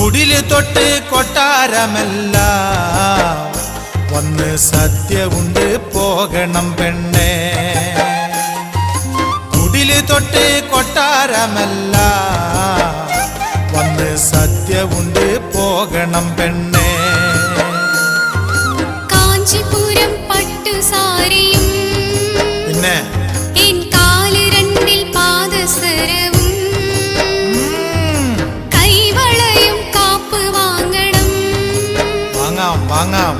കുടില് തൊട്ട് കൊട്ടാരമല്ല വന്ന് സദ്യയുണ്ട് പോകണം പെണ്ണേ. കുടില് തൊട്ട് കൊട്ടാരമല്ല വന്ന് സദ്യയുണ്ട് പോകണം പെണ്ണേ. കാഞ്ചിപുരം പട്ടുസാരിയും പിന്നെ എൻ കാല് രണ്ടിൽ പാദസരവും കൈവളയും കാപ്പ് വാങ്ങണം. വാങ്ങാം വാങ്ങാം.